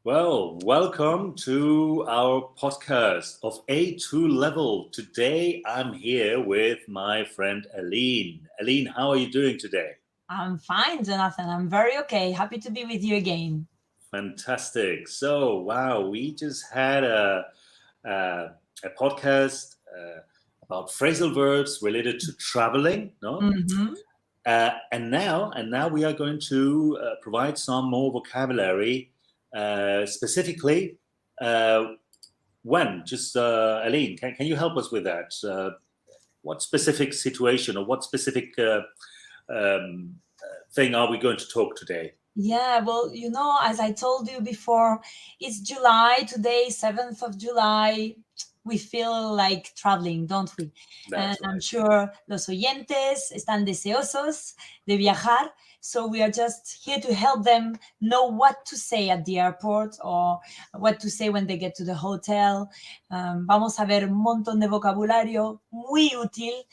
Well, welcome to our podcast of A2 level. Today, I'm here with my friend Aline. Aline, how are you doing today? I'm fine, Jonathan. I'm very okay. Happy to be with you again. Fantastic. So, wow, we just had a podcast about phrasal verbs related to traveling, no? Mm-hmm. And now we are going to provide some more vocabulary, specifically when. Just Aline, can you help us with that? What specific situation or what specific thing are we going to talk today? Yeah, well, as I told you before, it's July today, 7th of July. We feel like traveling, don't we? And That's I'm right. sure los oyentes están deseosos de viajar. So we are just here to help them know what to say at the airport or what to say when they get to the hotel. Vamos a ver un montón de vocabulario muy útil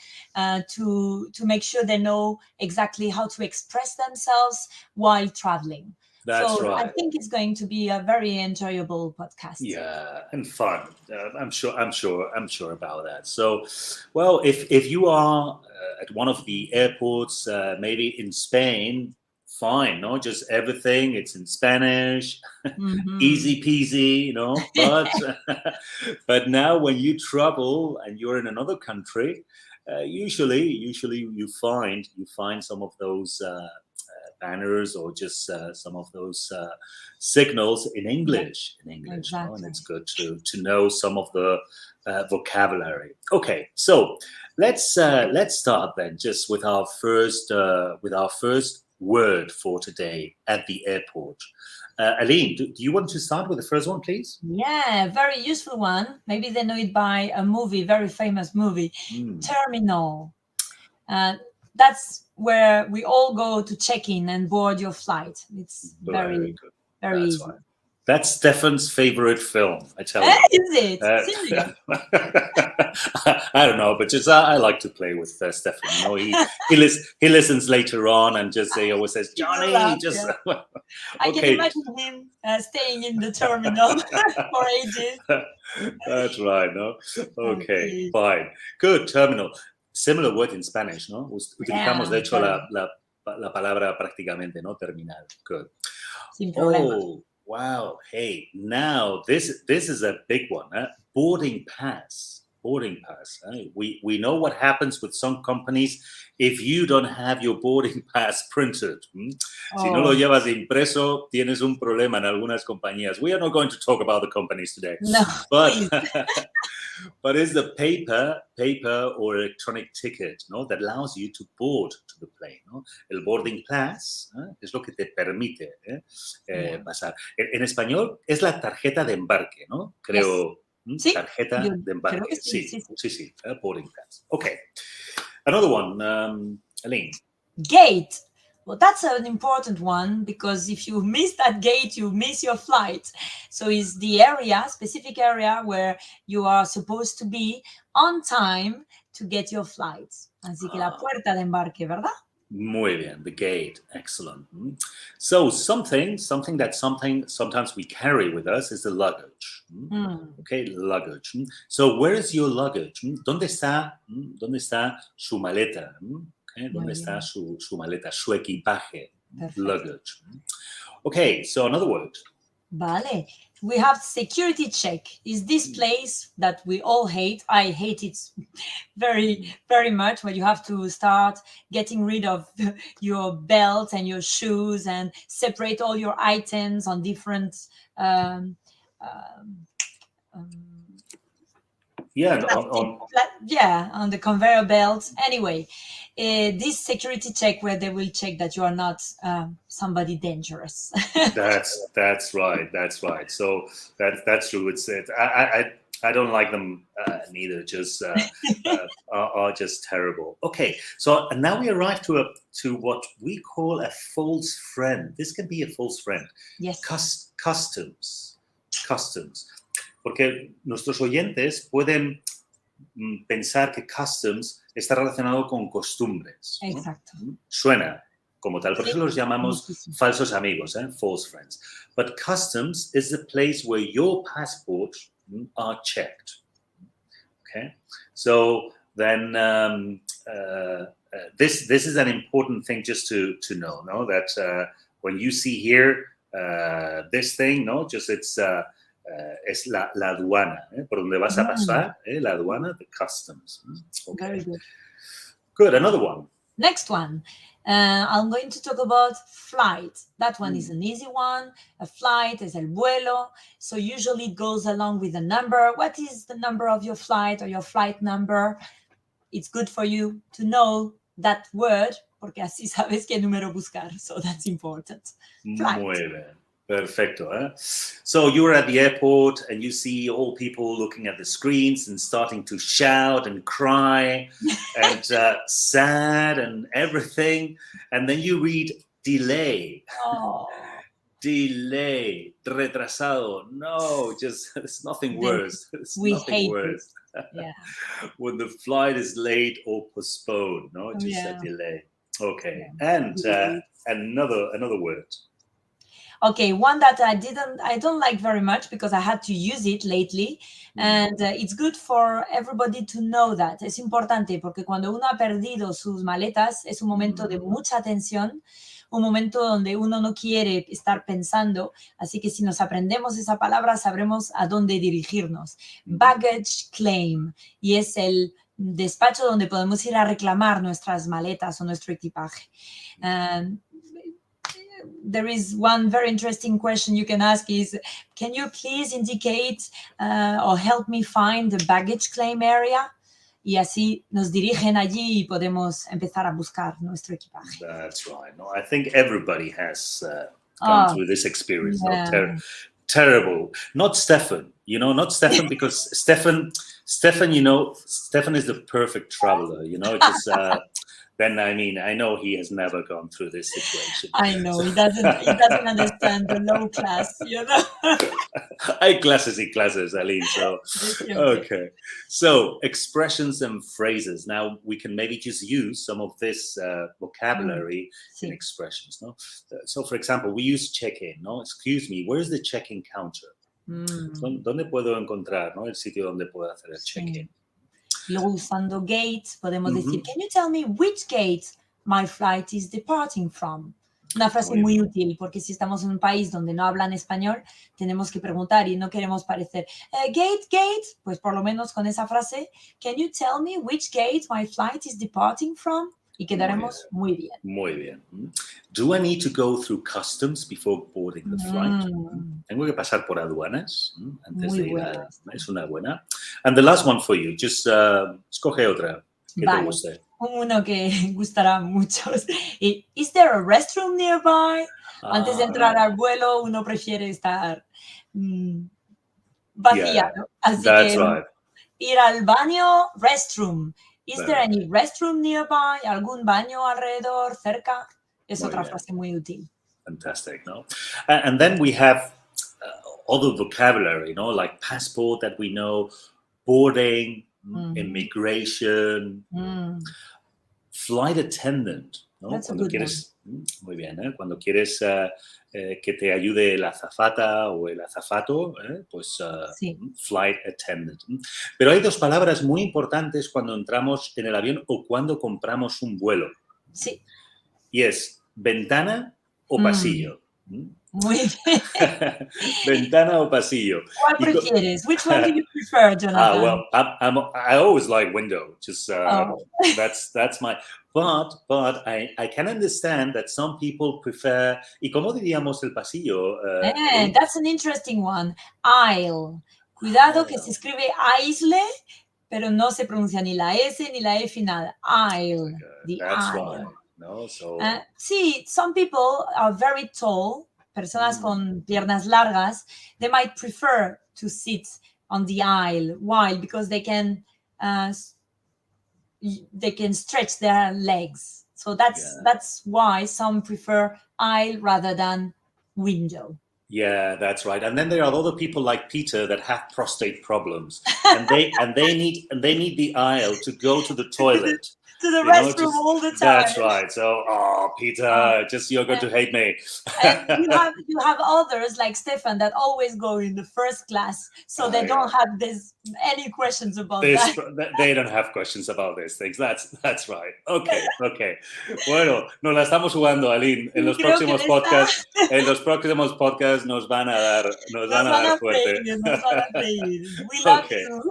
to make sure they know exactly how to express themselves while traveling. That's So I right. think it's going to be a very enjoyable podcast. Yeah, and fun. I'm sure about that. So, well, if you are at one of the airports, maybe in Spain, fine. No, just everything. It's in Spanish, Mhm. easy peasy. But but now when you travel and you're in another country, usually you find some of those. Banners or just some of those signals in Yeah, English, no? And exactly. it's good to know some of the vocabulary. Okay, so let's start then just with our first word for today at the airport. Aline, do you want to start with the first one, please? Yeah, very useful one. Maybe they know it by a movie, very famous movie, Hmm, Terminal. Uh, that's where we all go to check in and board your flight. It's very very, good. very That's easy. right. That's Stefan's favorite film, I tell you. Is it? Uh, Serious? I don't know, but just I like to play with Stefan. He listens later on and just he always says, He will "Johnny, laugh, just yeah. I can okay." imagine him staying in the terminal for ages. That's right. No, okay, Okay. fine, good. Terminal, similar word in Spanish, no? Utilizamos Yeah, de hecho very. la palabra prácticamente, no, terminal. Good. Sin problema. Oh, wow. Hey, now this is a big one. Boarding pass. Boarding pass. We know what happens with some companies if you don't have your boarding pass printed. Si no lo Oh, llevas impreso, tienes un problema en algunas compañías. We are not going to talk about the companies today, no, but please. but it's the paper or electronic ticket, ¿no? That allows you to board to the plane, ¿no? El boarding pass, es lo que te permite Yeah. pasar. En español es la tarjeta de embarque, ¿no? Yes. Creo, Sí, yo tarjeta de creo que embarque, sí, sí, sí, sí. sí, sí, boarding pass. Okay, another one, Aline. Gate. Well, that's an important one because if you miss that gate, you miss your flight. So it's the area, specific area where you are supposed to be on time to get your flight. Así que la Ah, puerta de embarque, ¿verdad? muy bien, the gate, excellent. So sometimes we carry with us is the luggage. Mm, Okay, luggage. So where is your luggage? ¿Dónde está su maleta? Okay, ¿dónde muy está bien. su maleta, su equipaje? Perfecto. Luggage. Okay, so another word. Vale. We have security check. Is this place that we all hate? I hate it very, very much, where you have to start getting rid of your belt and your shoes and separate all your items on different um, um, um, Yeah, plastic, yeah, on the conveyor belt. Anyway, this security check where they will check that you are not somebody dangerous. that's right. That's right. So that's true. It's it. I don't like them neither. Just are just terrible. Okay, so now we arrive to what we call a false friend. This can be a false friend. Yes. Customs. Porque nuestros oyentes pueden pensar que customs está relacionado con costumbres, ¿no? Exacto. Suena como tal. Por eso los llamamos falsos amigos, false friends. But customs is the place where your passports are checked. Okay, so then this is an important thing just to know, no? That when you see here this thing, no, just it's es la aduana, por donde vas a pasar, la aduana, the customs. Okay. Very good. Good. Another one. Next one. I'm going to talk about flight. That one is an easy one. A flight is el vuelo. So usually it goes along with a number. What is the number of your flight or your flight number? It's good for you to know that word, porque así sabes qué número buscar. So that's important. Flight. Muy bien. Perfecto. So you're at the airport and you see all people looking at the screens and starting to shout and cry and sad and everything. And then you read delay. Oh. Delay. Retrasado. No, just it's nothing worse. It's We nothing hate worse. Yeah. When the flight is late or postponed. No, just a delay. Okay. And another word. Okay, one that I don't like very much because I had to use it lately, and it's good for everybody to know that. Es importante porque cuando uno ha perdido sus maletas es un momento de mucha tensión, un momento donde uno no quiere estar pensando, así que si nos aprendemos esa palabra sabremos a dónde dirigirnos. Baggage claim, y es el despacho donde podemos ir a reclamar nuestras maletas o nuestro equipaje. There is one very interesting question you can ask is, can you please indicate or help me find the baggage claim area? Y así nos dirigen allí y podemos empezar a buscar nuestro equipaje. That's right. No, I think everybody has gone through this experience. Yeah. No? Terrible. Not Stefan, not Stefan because Stefan, Stefan is the perfect traveler, just then I know he has never gone through this situation. I know, he doesn't understand the low class, Hay clases y clases, Aline, so okay. So expressions and phrases. Now we can maybe just use some of this vocabulary in expressions, no? So for example, we use check-in, no? Excuse me, where's the check-in counter? ¿Dónde puedo encontrar, no? El sitio donde puedo hacer el check-in. Luego usando gate, podemos decir, can you tell me which gate my flight is departing from? Una frase muy útil, porque si estamos en un país donde no hablan español, tenemos que preguntar y no queremos parecer, gate, pues por lo menos con esa frase, can you tell me which gate my flight is departing from? Y quedaremos muy bien. Muy bien. Do I need to go through customs before boarding the flight? ¿Tengo que pasar por aduanas antes de ir a... Es una buena. And the last one for you. Just escoge otra que te guste. Uno que gustará a muchos. Is there a restroom nearby? Antes de entrar al vuelo, uno prefiere estar vacía, ¿no? Así que ir al baño, restroom. Is there any restroom nearby? ¿Algún baño alrededor, cerca? Es otra frase muy útil. Fantastic, no? And then we have other vocabulary, like passport that we know, boarding, immigration, flight attendant, ¿no? That's Cuando a good quieres, muy bien, Cuando quieres que te ayude la azafata o el azafato, pues flight attendant. Pero hay dos palabras muy importantes cuando entramos en el avión o cuando compramos un vuelo. Sí. Y es ventana o pasillo. Muy bien. Ventana o pasillo. ¿Cuál prefieres? Which one do you prefer, Jonathan? Well, I always like window. Just that's my. But I can understand that some people prefer. ¿Y cómo diríamos el pasillo? That's an interesting one. Aisle. Cuidado que se escribe aisle, pero no se pronuncia ni la S ni la E final. Aisle. The That's aisle. right. No, so. See, some people are very tall. Personas con piernas largas, they might prefer to sit on the aisle. Why? Because they can stretch their legs. So that's why some prefer aisle rather than window. Yeah, that's right. And then there are other people like Peter that have prostate problems, and they need the aisle to go to the toilet. to the You know, restroom just- all the time. That's right. So, Peter, just you're going to hate me. And you have others like Stefan that always go in the first class, so they don't have any questions about that. They don't have questions about these things. That's right. Okay. Bueno, nos la estamos jugando, Aline. En los Creo que próximos podcasts nos van a dar fuerte. Nos van a freír. We love Okay. you.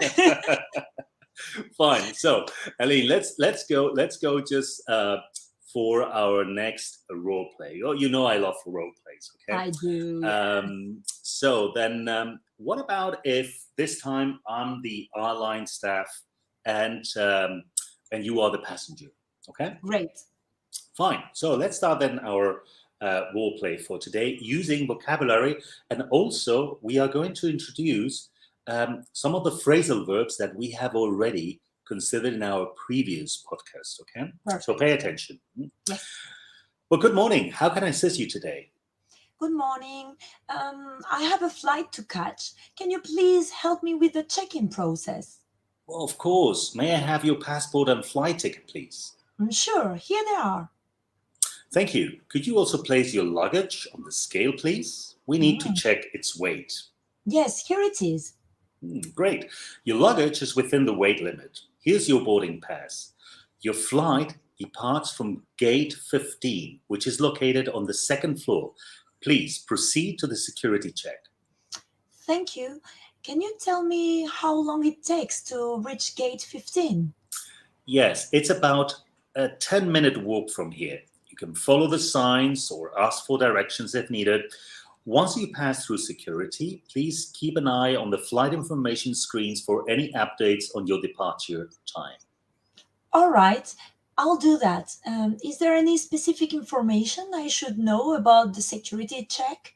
Fine. So, Aline, let's go just for our next role play. Oh, you know I love role plays. Okay. I do. So then, what about if this time I'm the airline staff and you are the passenger? Okay. Great. Fine. So let's start then our role play for today using vocabulary, and also we are going to introduce some of the phrasal verbs that we have already considered in our previous podcast. Okay. Perfect. So pay attention. Yes. Well, good morning. How can I assist you today? Good morning. I have a flight to catch. Can you please help me with the check-in process? Well, of course. May I have your passport and flight ticket, please? Sure. Here they are. Thank you. Could you also place your luggage on the scale, please? We need to check its weight. Yes, here it is. Great. Your luggage is within the weight limit. Here's your boarding pass. Your flight departs from gate 15, which is located on the second floor. Please proceed to the security check. Thank you. Can you tell me how long it takes to reach gate 15? Yes, it's about a 10-minute walk from here. You can follow the signs or ask for directions if needed. Once you pass through security, please keep an eye on the flight information screens for any updates on your departure time. All right, I'll do that. Is there any specific information I should know about the security check?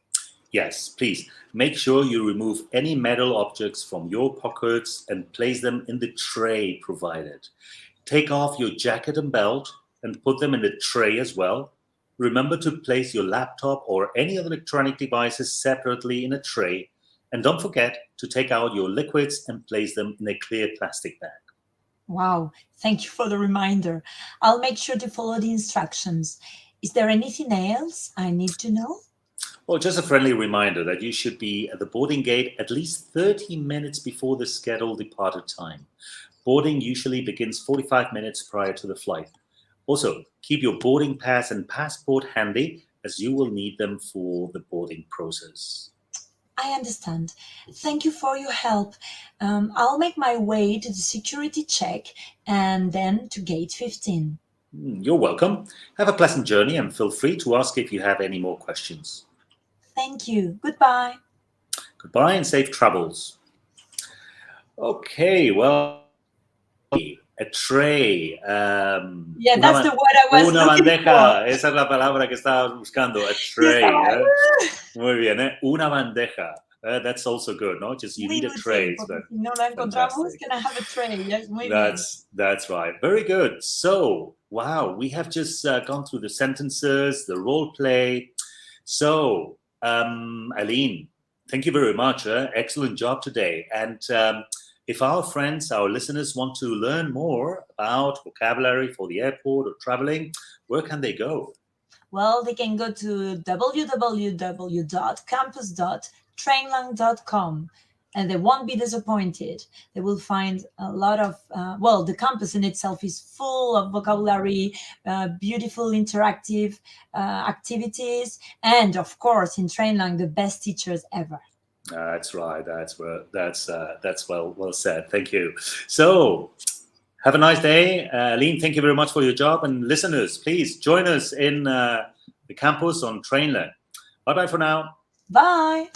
Yes, please. Make sure you remove any metal objects from your pockets and place them in the tray provided. Take off your jacket and belt and put them in the tray as well. Remember to place your laptop or any other electronic devices separately in a tray. And don't forget to take out your liquids and place them in a clear plastic bag. Wow, thank you for the reminder. I'll make sure to follow the instructions. Is there anything else I need to know? Well, just a friendly reminder that you should be at the boarding gate at least 30 minutes before the scheduled departure time. Boarding usually begins 45 minutes prior to the flight. Also, keep your boarding pass and passport handy, as you will need them for the boarding process. I understand. Thank you for your help. I'll make my way to the security check and then to gate 15. You're welcome. Have a pleasant journey and feel free to ask if you have any more questions. Thank you. Goodbye. Goodbye and safe travels. Okay, well, a tray. Yeah, that's the word I was Una looking bandeja. for. Esa es la palabra que estabas buscando. A tray. Muy bien, ¿eh? Una bandeja. That's also good, no? Just you need a tray. Si no la encontramos, can I have a tray? Yes, muy bien. That's right. Very good. So, wow, we have just gone through the sentences, the role play. So, Aline, thank you very much. Excellent job today. And if our friends, our listeners want to learn more about vocabulary for the airport or traveling, where can they go? Well, they can go to www.campus.trainlang.com and they won't be disappointed. They will find a lot of, the campus in itself is full of vocabulary, beautiful interactive activities, and of course, in Trainlang, the best teachers ever. That's right. That's well said. Thank you. So, have a nice day, Aline. Thank you very much for your job, and listeners, please join us in the campus on Trainlang. Bye bye for now. Bye.